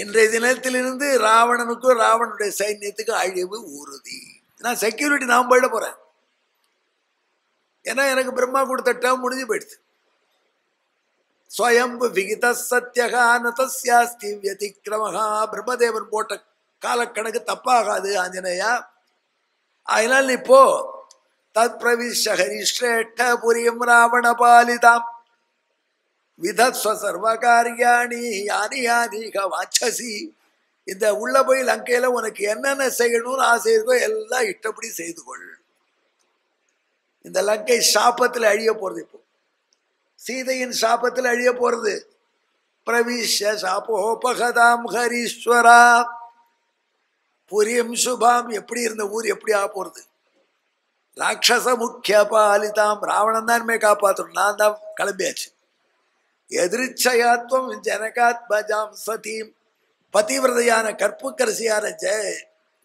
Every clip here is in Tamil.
இன்றைய தினத்திலிருந்து ராவணனுக்கும் ராவணனுடைய சைன்யத்துக்கும் அழிவு உறுதி. நான் செக்யூரிட்டி நான் போயிட போறேன். ஏன்னா எனக்கு பிரம்மா கொடுத்த டேர்ம் முடிஞ்சு போயிடுச்சு. ஸ்வயம்பு விகித சத்தியகானதஸ்யாஸ்தி வியதிக்ரமஹா. பிரம்மதேவன் போட்ட காலக்கணக்கு தப்பாகாது ஆஞ்சநேயா. அதனால் நீ போ. தத் பிரவிஷ்ய ஹரிஷ்ரேஷ்ட புரியம் ராவண பாலிதாம் விதத்வ சர்வகாரியாணி யானி யானிக வாச்சசி. இந்த உள்ள போய் லங்கையில உனக்கு என்னென்ன செய்யணும்னு ஆசை இருக்கோ எல்லாம் இஷ்டப்படி செய்து கொள். இந்த லங்கை சாபத்தில் அழிய போறது. இப்போ சீதையின் சாபத்தில் அழிய போறது. பிரவிஷ்ய சாபோபகதாம் ஹரீஸ்வரா புரியம் சுபாம். எப்படி இருந்த ஊர் எப்படி ஆக போறது? ராட்சச முக்கிய பாலிதாம். ராவணன் தான் காப்பாற்றணும். நான் தான் கிளம்பியாச்சு. எதிர்ச்சயாத்வம் ஜனகாத்மஜாம் சதீம். பதிவிரதையான கற்புக்கரசியான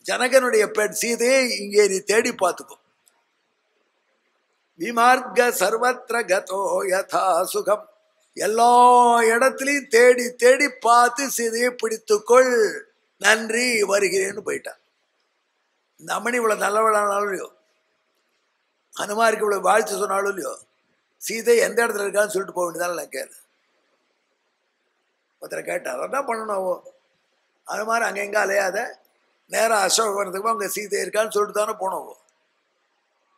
ஜனகனுடைய பெண் சீதையை இங்கே நீ தேடி பார்த்துக்கோ. விமார்க சர்வத்திர கதோ யதா சுகம். எல்லா இடத்துலையும் தேடி தேடி பார்த்து சீதையை பிடித்துக்கொள். நன்றி, வருகிறேன்னு போயிட்டான். இந்த அம்மணி இவ்வளவு நல்லவளானாலும் இல்லையோ, அனுமாருக்கு இவ்வளவு வாழ்த்து சொன்னாலும் இல்லையோ, சீதை எந்த இடத்துல இருக்கான்னு சொல்லிட்டு போக வேண்டியதான லங்கையில். ஒருத்தரை கேட்டார், என்ன பண்ணணும்? அது மாதிரி அங்கே எங்கே அலையாத, நேராக அசோகவனத்துக்கு அங்கே சீதை இருக்கான்னு சொல்லிட்டு தானே போனோம்.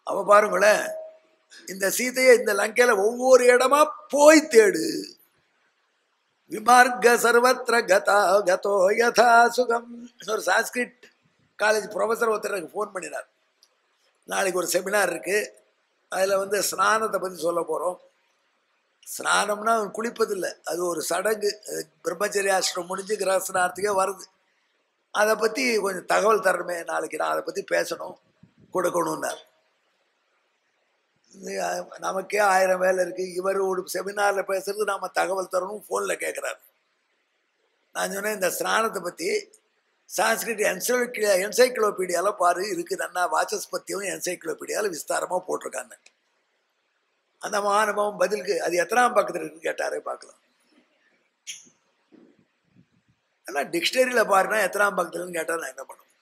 அவ பாருங்களேன், இந்த சீதையை இந்த லங்கையில ஒவ்வொரு இடமா போய் தேடு. விமார்க சர்வத்திர கதா கதோ யதா சுகம். ஒரு சான்ஸ்கிரிட் காலேஜ் ப்ரொஃபஸர் ஒருத்தர் எனக்கு ஃபோன் பண்ணினார். நாளைக்கு ஒரு செமினார் இருக்கு, அதில் ஸ்நானத்தை பற்றி சொல்ல போகிறோம். ஸ்நானம்னா குளிப்பதில்லை, அது ஒரு சடங்கு. பிரம்மச்சரிய ஆசிரமம் முடிஞ்சு கிரகஸ்நானத்துக்கே வருது. அதை பற்றி கொஞ்சம் தகவல் தரணுமே, நாளைக்கு நான் அதை பற்றி பேசணும், கொடுக்கணும்னார். நமக்கே 1000 வேலை இருக்கு. இவர் ஒரு செமினாரில் பேசுறது நாம தகவல் தரணும், ஃபோனில் கேட்குறாரு. நான் சொன்னேன், இந்த ஸ்நானத்தை பற்றி சான்ஸ்கிரிட் என்சைக்ளோபீடியாவில் பாரு இருக்கு. நன்னா வாசஸ்பத்தியும் என்சைக்ளோபீடியாவில் விஸ்தாரமாக போட்டிருக்காங்க. அந்த மாணவன் பதிலுக்கு அது எத்தனாம் பக்கத்தில் இருக்குன்னு கேட்டாரே, பார்க்கலாம். ஆனால் டிக்ஷனரியில் பாருன்னா எத்தனாம் பக்கத்துலன்னு கேட்டால் நான் என்ன பண்ணுவேன்?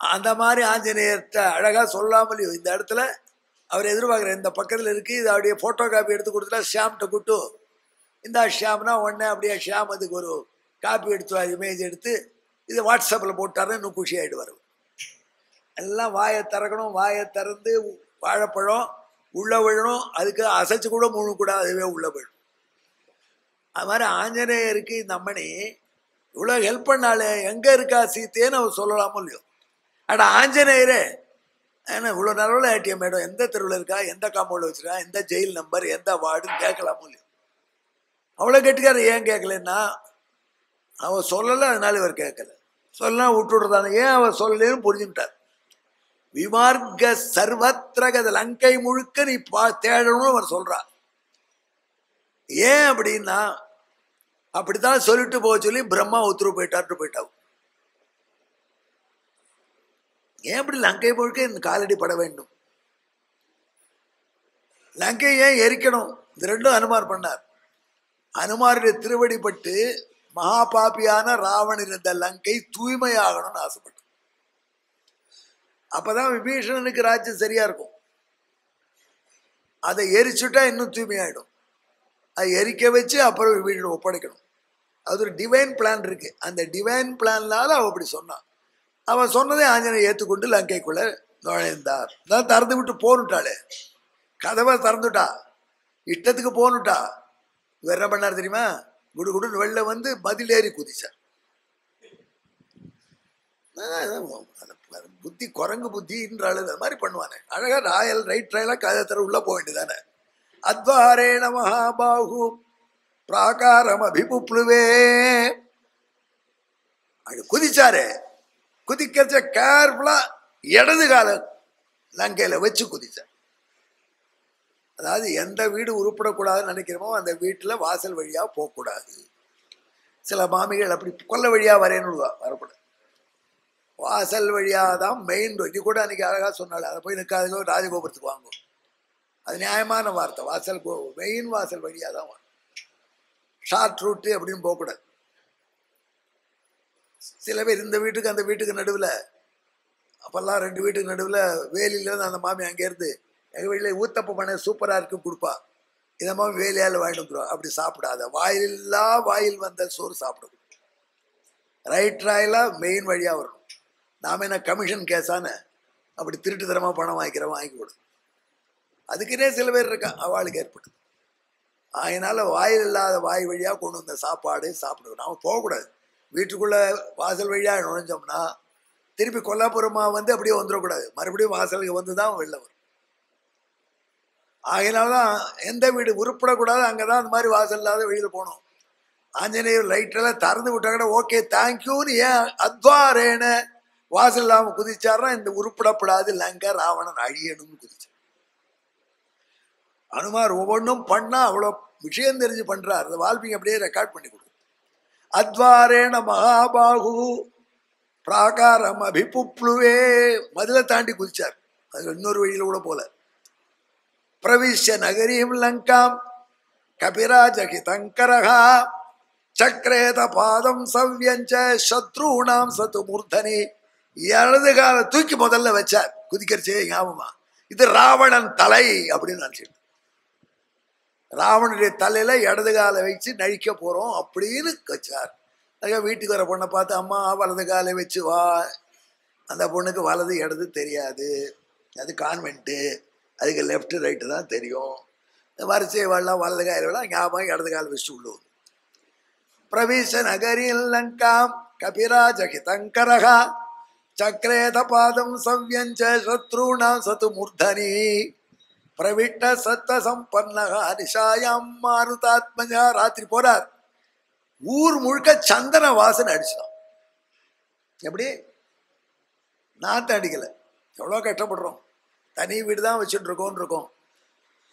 அந்த மாதிரி ஆஞ்சநேயர்கிட்ட அழகாக சொல்லாமலையும் இந்த இடத்துல அவர் எதிர்பார்க்குற இந்த பக்கத்தில் இருக்குது, இது அப்படியே ஃபோட்டோ காப்பி எடுத்து கொடுத்துட்டா ஷியாம்கிட்ட கூட்டு, இந்த ஷியாம்னா உடனே அப்படியே ஷியாம் அதுக்கு ஒரு காப்பி எடுத்து இமேஜ் எடுத்து இது வாட்ஸ்அப்பில் போட்டாருன்னு இன்னும் குஷி ஆகிடுவார். எல்லாம் வாயை திறக்கணும், வாயை திறந்து வாழைப்பழம் உள்ளே விழணும், அதுக்கு அசைச்சு கூட முழுக்கூடாது, அதுவே உள்ளே போயிடும். அது மாதிரி ஆஞ்சநேயருக்கு இந்த அம்மணி இவ்வளோ ஹெல்ப் பண்ணாலே, எங்கே இருக்கா சீத்தைன்னு அவர் சொல்லலாமோ இல்லையோ. அட ஆஞ்சநேயரே, ஏன்னா இவ்வளோ நல்ல ஏடிஎம் மேடம், எந்த தெருவில் இருக்கா, எந்த காம்பவுண்டில் வச்சுருக்கா, எந்த ஜெயில் நம்பர், எந்த வார்டுன்னு கேட்கலாமோ இல்லையோ. அவ்வளோ கெட்டுக்கார ஏன் கேட்கலன்னா, அவன் சொல்லலை, அதனால இவர் கேட்கல. சொல்லலாம் விட்டுடுறதானே, ஏன் அவர் சொல்லலேன்னு புரிஞ்சுட்டார். விமார்க சர்வத்திரகத லங்கை முழுக்க நீ தேடணும்னு அவர் சொல்றார். ஏன் அப்படின்னா, அப்படித்தான் சொல்லிட்டு போக சொல்லி பிரம்மா உத்தரவு போயிட்டாவும். ஏன் இப்படி லங்கை முழுக்க இந்த காலடி பட வேண்டும்? லங்கை ஏன் எரிக்கணும்? இது ரெண்டும் அனுமார் பண்ணார். அனுமாருடைய திருவடிப்பட்டு மகா பாப்பியான ராவணன் இருந்த லங்கை தூய்மையாகணும்னு ஆசைப்பட்டு, அப்பதான் விபீஷணனுக்கு ராஜ்யம் சரியா இருக்கும். அதை எரிச்சுட்டா இன்னும் தூய்மையாயிடும். அதை எரிக்க வச்சு அப்புறம் விபீஷணன் ஒப்படைக்கணும். அது ஒரு டிவைன் பிளான் இருக்கு. அந்த டிவைன் பிளான்னால அவ அப்படி சொன்னான். அவன் சொன்னதை ஆஞ்சநேயர் ஏற்றுக்கொண்டு லங்கைக்குள்ள நுழைந்தார். தான் திறந்து விட்டு போனுட்டாளே, கதவை திறந்துட்டா, இஷ்டத்துக்கு போனுட்டா. இவர் என்ன பண்ணார் தெரியுமா? குடு குடுன்னு வெளில வந்து மதிலேறி குதிச்சார். புத்தி குரங்கு புத்தின்றாள், அது மாதிரி பண்ணுவானே. அழகா ராயல் ரைட் ட்ரையலா கதை தர உள்ள போக வேண்டியதானே. அத்வாரேண மகாபாகு பிராகாரம் அபிபுப்ளுவே. அது குதிச்சாரு. குதிக்கிறச்ச கேர்ஃபுல்லா இடது கால லங்கையில வச்சு குதிச்சார். அதாவது எந்த வீடு உருப்படக்கூடாதுன்னு நினைக்கிறோமோ அந்த வீட்டுல வாசல் வழியா போகக்கூடாது. சில மாமிகள் அப்படி கொல்ல வழியா வரேன்னு வரக்கூடாது, வாசல் வழியாதான் மெயின் ரோடு. இது கூட அன்னைக்கு அழகா சொன்னால, அதை போய் நிற்காதுங்க, ராஜகோபுரத்துக்கு வாங்கும். அது நியாயமான வார்த்தை. வாசல் மெயின் வாசல் வழியா தான் வரும். ஷார்ட் ரூட்டு அப்படின்னு போகக்கூடாது. சில பேர் இந்த வீட்டுக்கு அந்த வீட்டுக்கு நடுவில், அப்போல்லாம் 2 வீட்டுக்கு நடுவில் வேலியிலேருந்து அந்த மாமி அங்கேருந்து எங்கள் வீட்டில் ஊத்தப்ப பண்ண சூப்பராக இருக்கு கொடுப்பா. இதை மாதிரி வேலையால் வாங்கிட்டு வந்துடும். அப்படி சாப்பிடாத, வாயிலா வாயில் வந்த சோறு சாப்பிடும். ரைட் ராயிலாக மெயின் வழியாக வரணும். நாம் என்ன கமிஷன் கேஸானு அப்படி திருட்டுத்தனமாக பணம் வாங்கி கொடு. அதுக்குன்னே சில பேர் இருக்கா, அவளுக்கு ஏற்படுது. அதனால் வாயில் இல்லாத வாய் வழியாக கொண்டு வந்த சாப்பாடு சாப்பிடுவோம். நாம் போகக்கூடாது. வீட்டுக்குள்ளே வாசல் வழியாக நுழைஞ்சோம்னா திருப்பி கொல்லாப்புறமாக வந்து அப்படியே வந்துடக்கூடாது. மறுபடியும் வாசலுக்கு வந்து தான் வெளில வரும். ஆகையினால்தான் எந்த வீடு உருப்படக்கூடாது, அங்கே தான் அந்த மாதிரி வாசல் இல்லாத வெளியில் போகணும். ஆஞ்சநேயர் லைட்டெல்லாம் திறந்து விட்டா கூட ஓகே தேங்க்யூன்னு ஏன் அத்வாரேன வாசல் இல்லாமல் குதிச்சாருன்னா இந்த உருப்படப்படாது லங்க ராவணன் அழியணும்னு குதிச்சார். அனுமார் ஒவ்வொன்றும் பண்ணா அவ்வளோ விஷயம் தெரிஞ்சு பண்றார். அந்த வால்மீகி அப்படியே ரெக்கார்ட் பண்ணி கொடுக்கும். அத்வாரேன மகாபாகு பிராகாரம் அபிபுப்ளுவே மதுரை தாண்டி குதிச்சார். அது இன்னொரு வழியில கூட போல. பிரவிஷ்ய நகரீம் லங்காம் கபிராஜகிதங்கரஹா சக்ரேத பாதம் சவ்யஞ்ச சத்ருணாம் சத்து மூர்த்தனி. இடது கால தூக்கி முதல்ல வச்சார் குதிக்கிறச்சே ஞாபகமா. இது ராவணன் தலை அப்படின்னு நினைச்சிட்டு, ராவணனுடைய தலையில இடது காலை வச்சு நழிக்க போறோம் அப்படின்னு வச்சார். வீட்டுக்கு வர பொண்ணை பார்த்து அம்மா வலது காலை வச்சு வா. அந்த பொண்ணுக்கு வலது இடது தெரியாது, அது கான்வென்ட்டு, அதுக்கு லெஃப்ட் ரைட்டு தான் தெரியும். வரிசை வரலாம் வலது காயில் விடலாம், ஞாபகம் இடது காலை வச்சு உள்ளும். பிரவிஷ நகரில் லங்காம் கபிராஜகிதங்கரஹா சக்ரேத பாதம் சவ்யஞ்ச சத்ருணாம் சத்து மூர்தனி பிரவிட்ட சத்த சம்பன்னகா நிஷாயாம் மாருதாத்மஜா. ராத்திரி போறார், ஊர் முழுக்க சந்தன வாசனை அடிச்சிடும். எப்படி நாத்த அடிக்கல, எவ்வளோ கஷ்டப்படுறோம். தனி வீடு தான் வச்சுட்டு இருக்கோம்.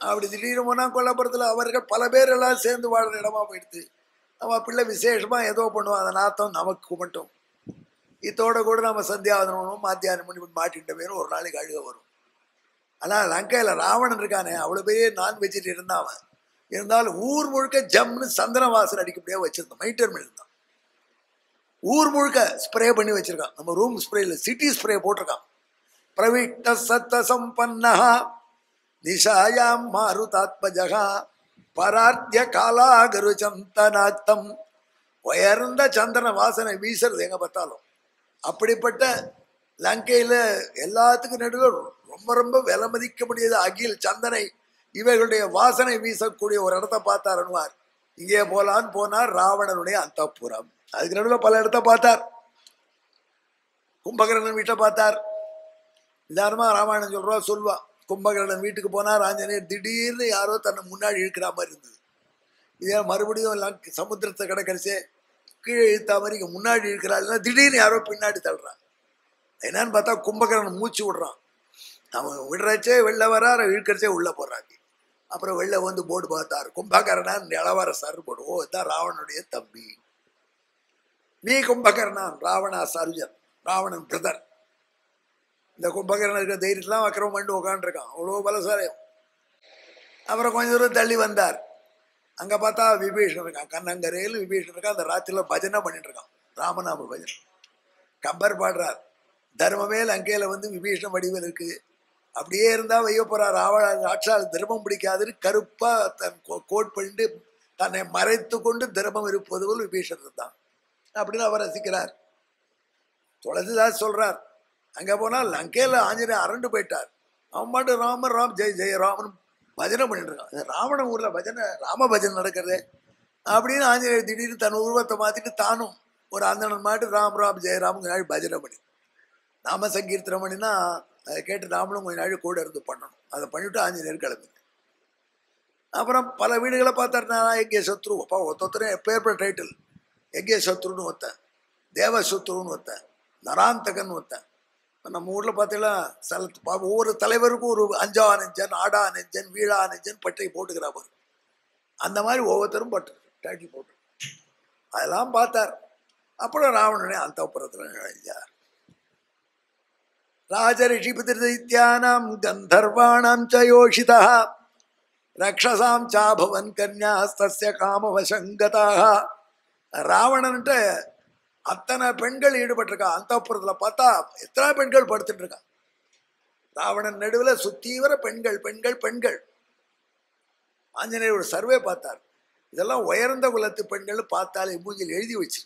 அப்படி திடீர்னு போனால் கொல்லப்புறத்தில் அவர்கள் பல பேர் எல்லாம் சேர்ந்து வாழ்ற இடமா போயிடுது. நம்ம பிள்ளை விசேஷமா ஏதோ பண்ணுவோம், அந்த நாத்தம் நமக்கு மட்டும். இதோட கூட நம்ம சந்தியாவதனம் மாத்தியானம் பண்ணி மாட்டிட்ட பேரும் ஒரு நாளைக்கு அழுக வரும். ஆனால் லங்கையில் ராவணன் இருக்கானே, அவ்வளோ பெரிய நான் வெஜிடேரியன் தான் அவன். இருந்தாலும் ஊர் முழுக்க ஜம்னு சந்தன வாசனை அடிக்க முடியாது வச்சிருந்தான். மைட்டர்மெண்ட் இருந்தான். ஊர் முழுக்க ஸ்ப்ரே பண்ணி வச்சிருக்கான். நம்ம ரூம் ஸ்ப்ரே இல்லை, சிட்டி ஸ்ப்ரே போட்டிருக்கான். பிரவிட்ட சத்த சம்பன்னஹா நிஷாயாம் மாருதாத்மஜகா பரார்த்திய காலாகரு சந்தனாத்தம். உயர்ந்த சந்தன வாசனை வீசுறது எங்க பார்த்தாலும். அப்படிப்பட்ட லங்கையில எல்லாத்துக்கும் நடுவில் ரொம்ப ரொம்ப விலை மதிக்க முடியாத அகில் சந்தனை இவைகளுடைய வாசனை வீசக்கூடிய ஒரு இடத்த பார்த்தார் அனுமார். இங்கே போலான்னு போனார் ராவணனுடைய அந்தப்புரம். அதுக்கு நடுவில் பல இடத்த பார்த்தார். கும்பகர்ணன் வீட்டை பார்த்தார். நிதானமா ராமாயணம் சொல்வா. கும்பகர்ணன் வீட்டுக்கு போனார். ஆஞ்சநேயர் திடீர்னு யாரோ தன்னை முன்னாடி இழுக்கிற மாதிரி இருந்தது. இதே மறுபடியும் சமுத்திரத்தை கடற்கரைச்சே கீழே இழுத்தா மாதிரி இங்கே முன்னாடி இழுக்கிறாள். திடீர்னு யாரோ பின்னாடி தள்ளுறான். என்னன்னு பார்த்தா கும்பகர்ணன் மூச்சு விடுறான். அவன் விடுறச்சே வெளில வரார், இழுக்கிறச்சே உள்ள போடுறாங்க. அப்புறம் வெளில வந்து போர்டு பார்த்தார், கும்பகர்ணன் இளவரசர் போடு. ஓ, இதுதான் ராவணனுடைய தம்பி. நீ கும்பகர்ணன் ராவணா சர்ஜன், ராவணன் பிரதர். இந்த கும்பகர்ணன் இருக்கிற தைரியத்துலாம் வக்கரம் பண்ணி உட்காந்துருக்கான். அவ்வளோ பலசாரியம். அப்புறம் கொஞ்சம் தூரம் தள்ளி வந்தார். அங்கே பார்த்தா விபீஷன் இருக்கான். கண்ணங்கரையில் விபீஷன் இருக்கான். அந்த ராத்திரியில் பஜனை பண்ணிட்டு இருக்கான், ராமநாம பஜனை. கம்பர் பாடுறார், தர்மமே லங்கையில் வந்து விபீஷன் வடிவில் இருக்கு. அப்படியே இருந்தால் வைய போறார். ஆட்சால் தர்மம் பிடிக்காதுன்னு கருப்பா தன் கோட் பண்ணிட்டு தன்னை மறைத்து கொண்டு தர்மம் இருப்பது போல் விபீஷன் இருந்தான் அப்படின்னு அவர் ரசிக்கிறார். துளசிதாஸ் சொல்றார், அங்கே போனால் லங்கையில் ஆஞ்சநேயர் அரண்டு போயிட்டார். அவன் பாட்டு ராமர் ராம் ஜெய் ஜெய ராமன் பஜனை பண்ணிட்டு இருக்கான். ராவணன் ஊரில் பஜனை, ராம பஜனை நடக்கிறது அப்படின்னு ஆஞ்சநேயர் திடீர்னு தன் உருவத்தை மாற்றிட்டு தானும் ஒரு அந்தணன் மாட்டு ராம் ராம் ஜெயராமுங்க பஜனை பண்ணி நாம சங்கீர்த்தனம் பண்ணினா அதை கேட்டு நாமளும் கொஞ்சம் நாள் கூட இருந்து பண்ணணும். அதை பண்ணிவிட்டு ஆஞ்சநேயர் கிளம்பி. அப்புறம் பல வீடுகளை பார்த்தாருனா எங்கே சத்ரு. அப்பா ஒருத்தரே எப்பேற்பட்ட டைட்டில். எங்கே சத்ருன்னு ஒருத்தன், தேவசத்ருன்னு ஒருத்தன், நராந்தகன் ஒருத்தன். நம்ம ஊரில் பார்த்தீங்கன்னா ஒவ்வொரு தலைவருக்கும் ஒரு அஞ்சா நெஞ்சன், ஆடா நெஞ்சன், வீழா நெஞ்சன் பட்டை போட்டுக்கிறார். அந்த மாதிரி ஒவ்வொருத்தரும் பட்டு டைட்டில் போட்டு அதெல்லாம் பார்த்தார். அப்புறம் ராவணனே அந்தப்புரத்தில் நுழைஞ்சார். ராஜரிஷிபிதிர்தைத்யானாம் கந்தர்வாணாம் ச யோஷிதா ரக்ஷசாம் சாபவன் கன்யாஸ்தஸ்ய காமவசங்கதாக. ராவணன்ட்ட அத்தனை பெண்கள் ஈடுபட்டிருக்கா. அந்தப்புறத்துல பார்த்தா எத்தனை பெண்கள் படுத்துட்டு இருக்கா. ராவணன் நடுவுல சுத்தீவிர பெண்கள் பெண்கள் பெண்கள். ஆஞ்சநேயர் ஒரு சர்வே பார்த்தார். இதெல்லாம் உயர்ந்த குலத்து பெண்கள் பார்த்தாலே மூஞ்சில் எழுதி வச்சு.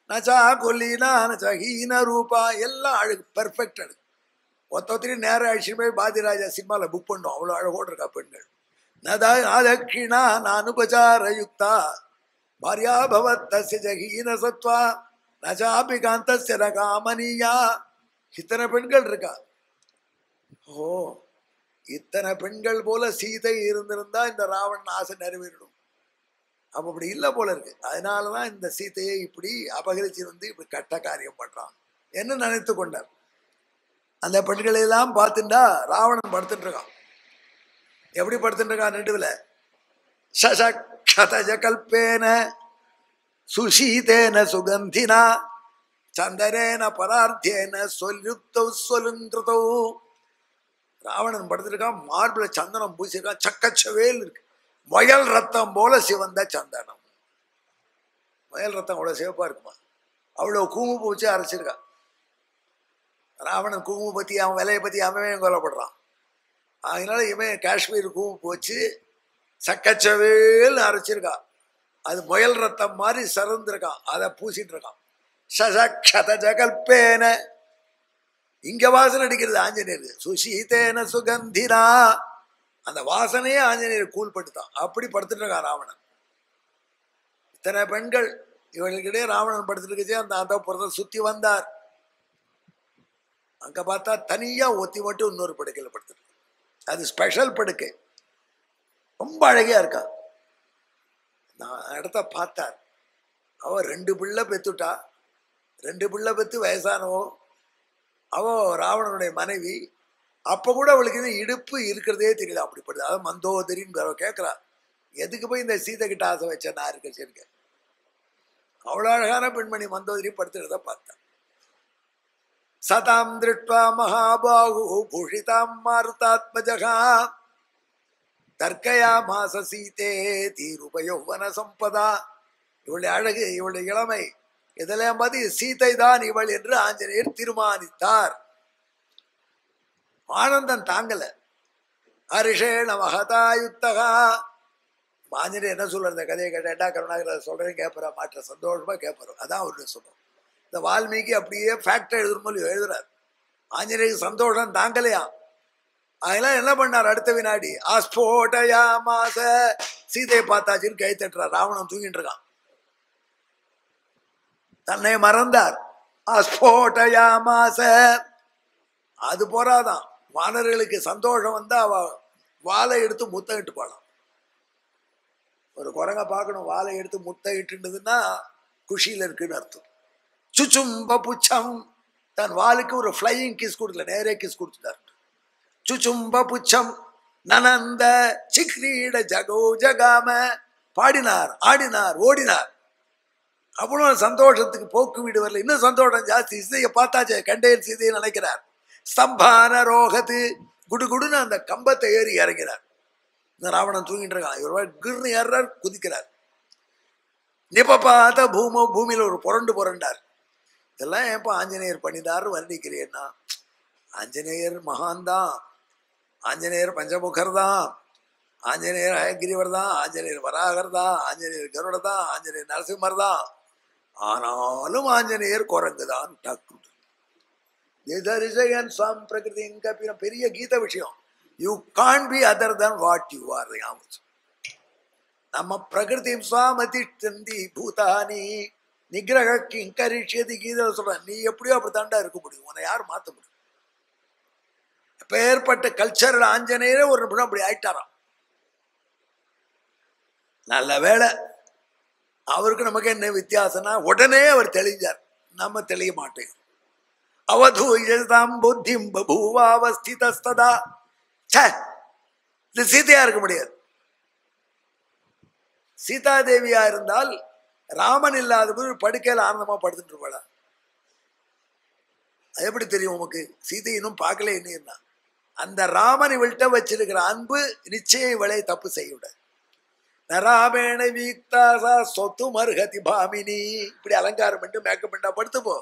நச்சா கொல்லினா நச்சா ஹீன ரூபா எல்லாம் அழகு, பெர்ஃபெக்ட் அழகு. ஒத்தொத்திரியும் நேரம் அழிச்சுட்டு போய் பாதிராஜா சினிமாவில் புக் பண்ணோம். அவ்வளோ அழகோடு இருக்கா பெண்கள். நதக்ஷிணா நானுபச்சார யுக்தா பாரியா பவத்தஸ்ய ஜஹீன சத்வா நஜாபி காந்தஸ்ய ரகாமனியா. இத்தனை பெண்கள் இருக்கா. ஓ, இத்தனை பெண்கள் போல சீதை இருந்திருந்தா இந்த ராவணன் ஆசை நிறைவேறிடும். அப்ப அப்படி இல்லை போல இருக்கு. அதனாலதான் இந்த சீதையை இப்படி அபகரிச்சு வந்து இப்படி கட்ட காரியம் பண்றான் என்ன நினைத்து கொண்டார். அந்த பெண்களை எல்லாம் பார்த்துட்டா ராவணன் படுத்துட்டு இருக்கான். எப்படி படுத்துட்டு இருக்கான் நடுவில். சசக்ஷதஜ கல்பேன சுஷீதேன சுகந்தினா சந்தரேன பரார்த்தேன சொல்யுக்தௌ சொல்லுங்கிருதௌ. ராவணன் படுத்திருக்கான். மார்பிள சந்தனம் பூசிருக்கான். சக்கச்சவேல் இருக்கு. வயல் ரத்தம் போல சிவந்த சந்தனம். வயல் ரத்தம் அவ்வளவு சிவப்பா இருக்குமா. அவ்வளவு குங்குமம் வச்சு அரைச்சிருக்கான். ராவணன் குங்குமம் பத்தி அவன் விலையை பத்தி அவன் கொல்லப்படுறான். அதனால இவன் காஷ்மீர் குங்குமம் வச்சு சக்கச்சவேல் அரைச்சிருக்கான். அது முயல் ரத்தம் மாதிரி சறந்திருக்கான். அதை பூசிட்டு இருக்கான். சசக்ஷத ஜகல்பேன. இங்க வாசனை அடிக்கிறது ஆஞ்சநேயர். சுஷீதேன சுகந்தினா. அந்த வாசனையே ஆஞ்சநேயர் கூல் பண்ணிட்டான். அப்படி படுத்துட்டு இருக்கான் ராவணன். இத்தனை பெண்கள் இவர்களுக்கிடையே ராவணன் படுத்துட்டு இருக்கச்சே அந்த அந்தப்புறத்தை சுத்தி வந்தார். அங்க பார்த்தா தனியா ஒத்தி மட்டும் இன்னொரு படுக்கையில் படுத்துட்டு. அது ஸ்பெஷல் படுக்கை. ரொம்ப அழகியா இருக்கா. நான் இடத்த பார்த்தார். அவ 2 பிள்ளை பெத்துட்டா. 2 பிள்ளை பெத்து வயசானவோ. அவ ராவணனுடைய மனைவி. அப்ப கூட அவளுக்கு இது இடுப்பு இருக்கிறதே தெரியல. அப்படிப்படுது. அதாவது மந்தோதரின்னு கேட்கிறா. எதுக்கு போய் இந்த சீதை கிட்ட ஆசை வச்ச நான் இருக்க. அவ்வளவு அழகான பெண்மணி மந்தோதரி படுத்துறத பார்த்தேன். சதாம் திருஷ்டுவா மகாபாகு பூஷிதாம் மாருதாத்மஜகா தர்க்கயா மாச சீதே தீருபயௌவன சம்பதா. இவளுடைய அழகு, இவளுடைய இளமை இதெல்லாம் பார்த்து சீதை தான் இவள் என்று ஆஞ்சநேயர் தீர்மானித்தார். ஆனந்தம் தாங்கல. ஹரிஷேண மகதாயுத்தகா. ஆஞ்சநேயர் என்ன சொல்ற இந்த கதையை கேட்டா கருணாகர சொல்றேன் கேட்பறா. மாற்ற சந்தோஷமா கேட்பறோம். அதான் அவருடைய சொல்றோம். இந்த வால்மீகி அப்படியே ஃபேக்டர் எழுதும்போது எழுதுறார். ஆஞ்சநேயருக்கு சந்தோஷம் தாங்கலையா. அதெல்லாம் என்ன பண்ணார். அடுத்த வினாடி ஆஸ்போட்டயா மாச சீதையை பார்த்தாச்சுன்னு கை தட்டுறார். ராவணன் தூங்கிட்டு இருக்கான். தன்னை மறந்தார். ஆஸ்போட்டயா மாச. அது போறாதான். வானர்களுக்கு சந்தோஷம் வந்தா அவ வாழை எடுத்து முத்தமிட்டு போலாம். ஒரு குரங்க பார்க்கணும். வாழை எடுத்து முத்தமிட்டுன்றதுன்னா குஷியில இருக்குன்னு அர்த்தம். சுச்சும்ப புச்சம். தன் வாளுக்கு ஒரு ஃபிளையிங் கிஸ் கொடுக்கல, நேரே கிஸ் கொடுத்துட்டார். சுச்சும்ப புச்சம் நனந்த சிக்ரீட ஜகோ ஜகாம. பாடினார், ஆடினார், ஓடினார். அவ்வளவு சந்தோஷத்துக்கு போக்கு வீடு வரல. இன்னும் சந்தோஷம் ஜாஸ்தி. சீதையை பார்த்தாச்சே கண்டேன் சீதையை நினைக்கிறார். ஸ்தம்பான ரோகத்து குடுகுடுன்னு அந்த கம்பத்தை ஏறி இறங்கிறார். இந்த ராவணன் தூங்கிட்டு இருக்கான். இவர் கிர்னு ஏறார், குதிக்கிறார். நிபபாத பூமியில ஒரு புரண்டார். இதெல்லாம் ஏப்பா ஆஞ்சநேயர் பண்ணினார் வர்ணிக்கிறேன்னா. ஆஞ்சநேயர் மகான் தான். ஆஞ்சநேயர் பஞ்சமுகர் தான். ஆஞ்சநேயர் ஹயகிரிவர் தான். ஆஞ்சநேயர் வராகர் தான். ஆஞ்சநேயர் கருட தான். ஆஞ்சநேயர் நரசிம்மர் தான். ஆனாலும் ஆஞ்சநேயர் குரங்கு தான். பெரிய கீத விஷயம். You can be other than what you are. நம்ம பிரகிருதி சுவாமதிஷ்டந்தி பூதானி நிகிரக கிங்கரிஷதி கீதை சொல்ற. நீ எப்படியோ அப்படி தாண்டா இருக்க முடியும். உன்னை யார் மாத்த முடியும். பெயர்பட்ட கல்ச்சரல் ஆஞ்சநேயரே ஒரு நிமிஷம் அப்படி ஆயிட்டாராம். நல்ல வேலை. அவருக்கு நமக்கு என்ன வித்தியாசம்னா உடனே அவர் தெளிஞ்சார். நம்ம தெளிய மாட்டேன். அவதூயம் புத்திம் பபூவாவஸ்திதஸ்ததா. இது சீதையா இருக்க முடியாது. சீதாதேவியா இருந்தால் ராமன் இல்லாத போது படுக்கையில் ஆனந்தமா படுத்துட்டு இருப்பாளா? அது எப்படி தெரியும் உமக்கு? சீதை இன்னும் பார்க்கல. என்ன அந்த ராமன் இவள்கிட்ட வச்சிருக்கிற அன்பு நிச்சயம் இவளை தப்பு செய்ய விட. நராமேண வீக்தாசா சொத்து மருகதி பாமினி. இப்படி அலங்காரம் பண்ணி மேக்கப் பண்ணா படுத்துப்போ.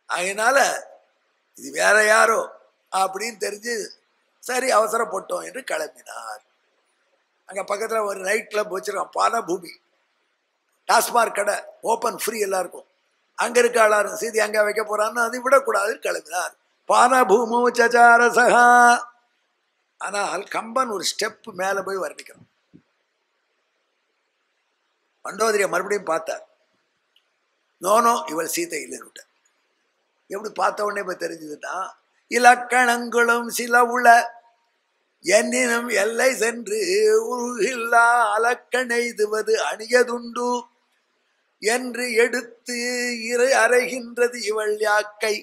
அதனால இது வேற யாரோ அப்படின்னு தெரிஞ்சு சரி அவசரப்பட்டோம் என்று கிளம்பினார். அங்க பக்கத்துல ஒரு நைட் கிளப் வச்சிருக்கான், பானபூமி, டாஸ்மார்க் கடை, ஓப்பன் ஃப்ரீ எல்லாருக்கும். அங்க இருக்க ஆளாரு சீதி அங்க வைக்க போறான்னு அதை விடக்கூடாதுன்னு கிளம்பினார். பானபூமோ சச்சாரசகா. ஆனால் கம்பன் ஒரு ஸ்டெப் மேல போய் வர்ணிக்கிறான். மண்டோதரியை மறுபடியும் பார்த்தார். நோனோ இவள் சீதை இல்லைன்னு. எப்படி பார்த்த உடனே போய் தெரிஞ்சதுன்னா, இலக்கணங்களும் சில உள என்னினும் எல்லை சென்று உருகில்லா அலக்கணைதுவது அணியதுண்டு என்று எடுத்து அறைகின்றது இவள் யாக்கை.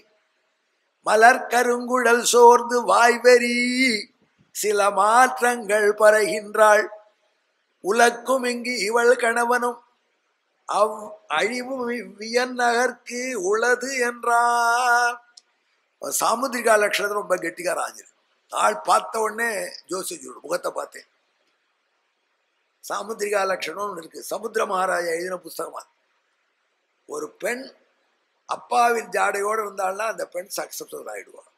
மலர் கருங்குழல் சோர்ந்து வாய்வெறி சில மாற்றங்கள் பறைகின்றாள். உலக்கும் இங்கு இவள் கணவனும் அவ் அழிவு வியநகர்க்கு உளது என்றார். சாமுத்திரிகா லட்சணத்துல ரொம்ப கெட்டிக்கார ஆஞ்சு. ஆள் பார்த்த உடனே ஜோசியோட முகத்தை பார்த்தேன். சாமுத்திரிகா லட்சணம் இருக்கு. சமுத்திர மகாராஜா எழுதின புஸ்தகமா. ஒரு பெண் அப்பாவின் ஜாடையோடு இருந்தாள்னா அந்த பெண் சக்சஸ்ஃபுல் ஆயிடுவாள்.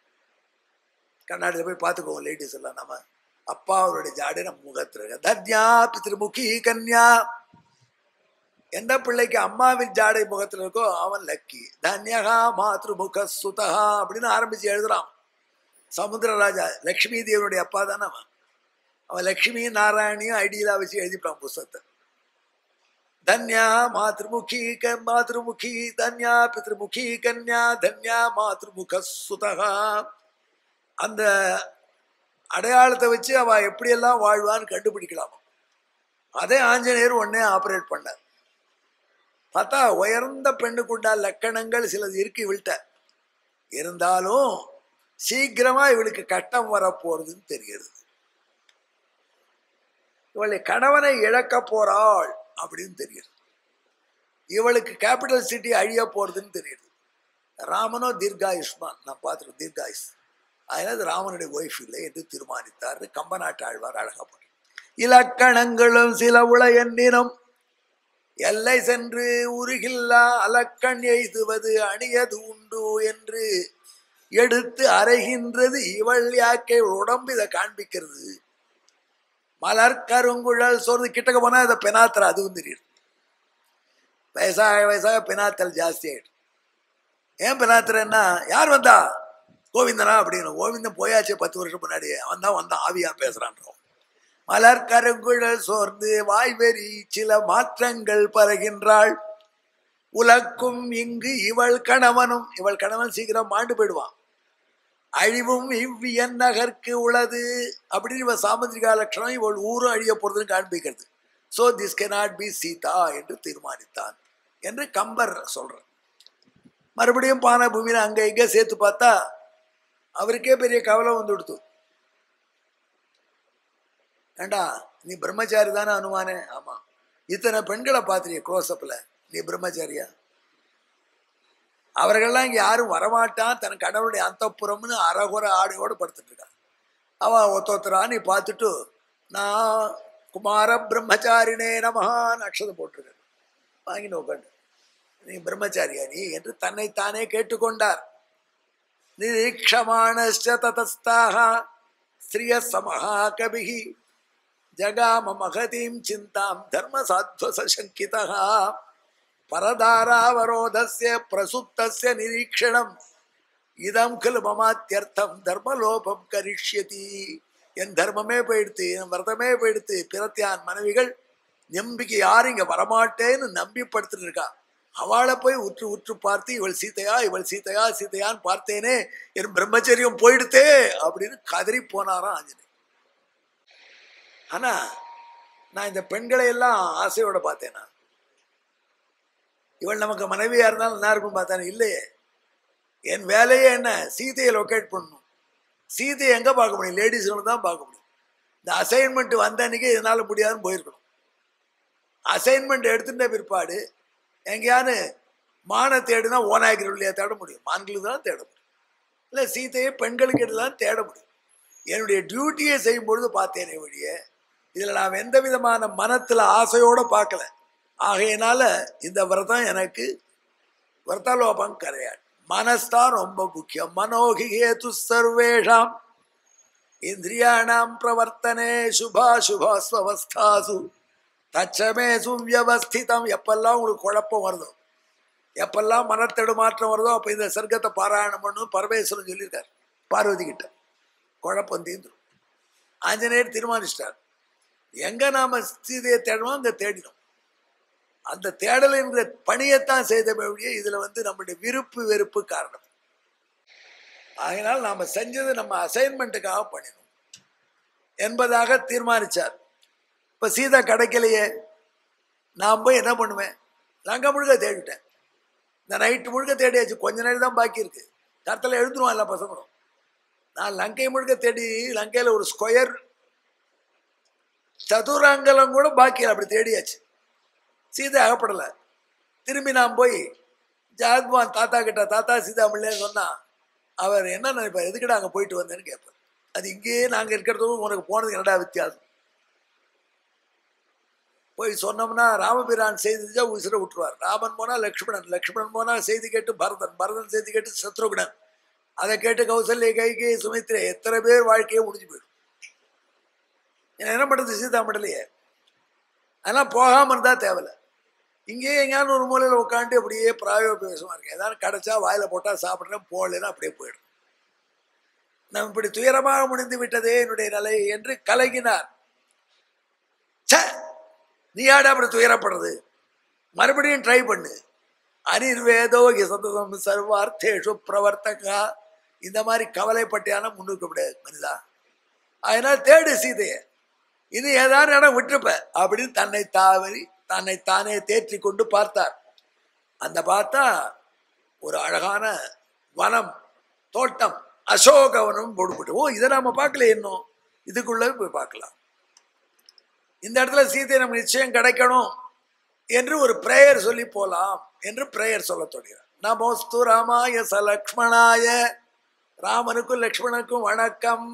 கண்ணாடியில் போய் பார்த்துக்கோங்க லேடிஸ் எல்லாம். நம்ம அப்பா அவருடைய ஜாடை நம்ம முகத்துல இருக்க. தன்யா பித்ருமுகி கன்யா. எந்த பிள்ளைக்கு அம்மாவின் ஜாடை முகத்தில் இருக்கோ அவன் லக்கி. தன்யகா மாத்ருமுக சுதகா அப்படின்னு ஆரம்பிச்சு எழுதுறான். சமுத்திரராஜா லக்ஷ்மி தேவனுடைய அப்பா தானே அவன். அவன் லக்ஷ்மியும் நாராயணியும் ஐடியலா வச்சு எழுதிப்பான் புஸ்தகத்தை. தன்யா மாத்ருமுகி மாத்ருமுகி தன்யா பித்ருமுகி கன்யா தன்யா மாத்ருமுக சுதகா. அந்த அடையாளத்தை வச்சு அவ எப்படியெல்லாம் வாழ்வான்னு கண்டுபிடிக்கலாமா. அதே ஆஞ்சநேயர் உடனே ஆப்ரேட் பண்ணார். பார்த்தா உயர்ந்த பெண்ணுக்குண்டா லக்கணங்கள் சிலது இருக்கு இவள்கிட்ட. இருந்தாலும் சீக்கிரமா இவளுக்கு கட்டம் வரப்போறதுன்னு தெரிகிறது. இவளை கணவனை இழக்க போறாள் அப்படின்னு தெரியுது. இவளுக்கு கேபிட்டல் சிட்டி அழிய போறதுன்னு தெரியுது. ராமனோ தீர்காயுஷ்மான், நான் பார்த்துருக்கேன் தீர்காயுஷ். அதனால ராமனுடைய ஒய்ஃப் இல்லை என்று தீர்மானித்தார். கம்பநாட்டு ஆழ்வார் அழகா போற. இலக்கணங்களும் சில உள எண்ணினம் எல்லை சென்று உருகில்லா அலக்கண் எய்துவது அணியது உண்டு என்று எடுத்து அறைகின்றது இவள் யாக்கை. உடம்பு இதை காண்பிக்கிறது. மலர் கருங்குழல் சொல்றது கிட்டக்க போனா இதை பெனாத்திர அதுவும் தெரியுது. வயசாக வயசாக பெனாத்தல் ஜாஸ்தி ஆயிடும். ஏன் பெனாத்திரன்னா யார் வந்தா கோவிந்தனா அப்படின்னு. கோவிந்தன் போயாச்சு 10 வருஷம் முன்னாடி. அவன் தான் வந்தான் ஆவியா பேசுறான்றோம். மலர் கருங்குழல் சோர்ந்து வாய்வெறி சில மாற்றங்கள் பரகின்றாள். உலக்கும் இங்கு இவள் கணவனும். இவள் கணவன் சீக்கிரம் மாண்டு போயிடுவான். அழிவும் இவ்வியன் நகர்க்கு உளது அப்படின்னு இவள் சாமுத்திரிகா லட்சணம். இவள் ஊரும் அழிய போறதுன்னு காண்பிக்கிறது. So this cannot be Sita என்று தீர்மானித்தான் என்று கம்பர் சொல்ற. மறுபடியும் பானபூமியில அங்க இங்க சேர்த்து பார்த்தா அவருக்கே பெரிய கவலை வந்து கொடுத்து. ஏண்டா நீ பிரம்மச்சாரி தானே அனுமானே? ஆமா. இத்தனை பெண்களை பார்த்திரிய க்ளோஸ்அப்ல, நீ பிரம்மச்சாரியா? அவர்கள்லாம் இங்க யாரும் வரமாட்டான். தன் கடவுளுடைய அந்தப்புறம்னு அறகுற ஆடையோடு படுத்துட்டு இருக்கான். அவ ஒத்தொத்தரா நீ பார்த்துட்டு நான் குமார பிரம்மச்சாரினே நமஹான்னு அக்ஷதம் போட்டிருக்க வாங்கின்னு உட்காந்து நீ பிரம்மச்சாரியா நீ என்று தன்னைத்தானே கேட்டுக்கொண்டார். நிரீக்ஷமாணஸ்ய ததஸ்தாக ஸ்ரீய சமஹா கபிஹி ஜகாம மகதீம் சிந்தாம் தர்ம சாத்வசங்கிதா பரதாராவரோதஸ்ய பிரசுப்தஸ்ய நிரீக்ஷணம் இதம் கிலு மமாத்யர்த்தம் தர்மலோபம் கரிஷ்யதி. என் தர்மமே போயிடுத்து, என் விரதமே போயிடுத்து. பிரத்தியான் மனைவிகள் நம்பிக்கை யாரும் இங்க வரமாட்டேன்னு நம்பி படுத்துட்டு இருக்கா. அவளை போய் உற்று உற்று பார்த்து இவள் சீதையா இவள் சீதையா சீதையான்னு பார்த்தேனே, என் பிரம்மச்சரியம் போயிடுத்தே அப்படின்னு கதறி போனாராம் ஆஞ்சநேயர். ஆனா நான் இந்த பெண்களை எல்லாம் ஆசையோட பார்த்தேனா, இவள் நமக்கு மனைவியா இருந்தாலும் நல்லா இருக்கும் பார்த்தானே. இல்லையே, என் வேலையே என்ன, சீதையை லொக்கேட் பண்ணணும். சீதையை எங்க பார்க்க முடியும்? லேடிஸ்களும் தான் பார்க்க முடியும். இந்த அசைன்மெண்ட் வந்த அன்னைக்கு இதனால முடியாதுன்னு போயிருக்கணும். அசைன்மெண்ட் எடுத்துட்ட பிற்பாடு எங்கேயானு மான தேடுனா ஓநாயகர்களையா தேட முடியும்? மான்களுக்கு தான் தேட முடியும். இல்லை சீதையை பெண்களுக்கு தான் தேட முடியும். என்னுடைய டியூட்டியை செய்யும் பொழுது பார்த்தேனே வழிய இதுல நான் எந்த விதமான மனத்துல ஆசையோட பார்க்கல. ஆகையினால இந்த விரதம் எனக்கு விரதலோபம் கிடையாது. மனஸ்தான் ரொம்ப முக்கியம். மனோகி ஹேது சர்வேஷாம் இந்திரியாணாம் பிரவர்த்தனே சுபாசுபாஸ்வஸ்தாசு தச்சமே சுவியவஸ்திதம். எப்பெல்லாம் உங்களுக்கு குழப்பம் வருதோ, எப்பெல்லாம் மனத்தெடுமாற்றம் வருதோ, அப்ப இந்த சர்க்கத்தை பாராயணம் பண்ணும் பரமேஸ்வரன் சொல்லியிருக்கார் பார்வதி கிட்ட. குழப்பம் தீர்ந்துடும். ஆஞ்சநேயர் தீர்மானிச்சிட்டார், எங்க நாம சீதையை தேடணும் அங்க தேடினோம். அந்த தேடல் என்கிற பணியைத்தான் செய்தமே ஒழிய இதுல நம்முடைய விருப்பு வெறுப்பு காரணம். அதனால் நாம செஞ்சது நம்ம அசைன்மெண்ட்டுக்காக பண்ணினோம் என்பதாக தீர்மானிச்சார். இப்ப சீதா கிடைக்கலையே, நான் போய் என்ன பண்ணுவேன்? லங்கை முழுக்க தேடிட்டேன். இந்த நைட்டு முழுக்க தேடியாச்சு, கொஞ்ச நேரம் தான் பாக்கி இருக்கு. கருத்தில் எழுந்துருவான் எல்லா பசங்களும். நான் லங்கை முழுக்க தேடி, லங்கையில ஒரு ஸ்கொயர் சதுரங்கலம் கூட பாக்கி அப்படி தேடியாச்சு. சீதை அகப்படலை. திரும்பி நான் போய் ஜாத்வான் தாத்தா கிட்ட, தாத்தா சீதா மில்லேன்னு சொன்னா அவர் என்ன நினைப்பார்? எதுக்கிட்ட அங்கே போயிட்டு வந்தேன்னு கேட்பார். அது இங்கேயே நாங்கள் இருக்கிறதுக்கும் உனக்கு போனதுக்கு என்னடா வித்தியாசம்? போய் சொன்னோம்னா ராமபிரான் செய்தி உசிர விட்டுருவார். ராமன் போனா லக்ஷ்மணன், லக்ஷ்மணன் போனா செய்தி கேட்டு பரதன், பரதன் செய்தி கேட்டு சத்ருகுணன், அதை கேட்டு கௌசல்ய, கைகை, சுமித்ரே, எத்தனை பேர் வாழ்க்கையே முடிஞ்சு போயிடும். என்ன பண்றது? சீதா மடலையே. அதெல்லாம் போகாம இருந்தா தேவையில்லை. இங்கேயே எங்கேயாவது ஒரு மூலையில் உட்காந்து அப்படியே பிராயோபவேசமா இருக்கேன். ஏதாவது கிடைச்சா வாயில போட்டா சாப்பிட்றேன், போடலன்னா அப்படியே போயிடும். நம்ம இப்படி துயரமாக முடிந்து விட்டதே என்னுடைய நிலை என்று கலங்கினார். நீ யாடா அப்படி துயரப்படுறது? மறுபடியும் ட்ரை பண்ணு. அனிர்வேதோ சததம் சர்வார்த்தேஷு பிரவர்த்தகா. இந்த மாதிரி கவலைப்பட்டியான முன்னுக்கு முடியாது மனிதா. அதனால தேடு சீதையை. இது ஏதாவது இடம் விட்டுருப்ப அப்படின்னு தன்னை தானே தேற்றி கொண்டு பார்த்தார். அந்த பார்த்தா ஒரு அழகான வனம், தோட்டம், அசோகவனம் போடுபட்டு. ஓ, இதை நாம பார்க்கல, இன்னும் இதுக்குள்ள போய் பார்க்கலாம். இந்த இடத்துல சீதை நமக்கு நிச்சயம் கிடைக்கணும் என்று ஒரு பிரேயர் சொல்லி போலாம் என்று பிரேயர் சொல்ல தொடங்கிறார். நமோஸ்து ராமாய ச லக்ஷ்மணாய. ராமனுக்கும் லக்ஷ்மணனுக்கும் வணக்கம்.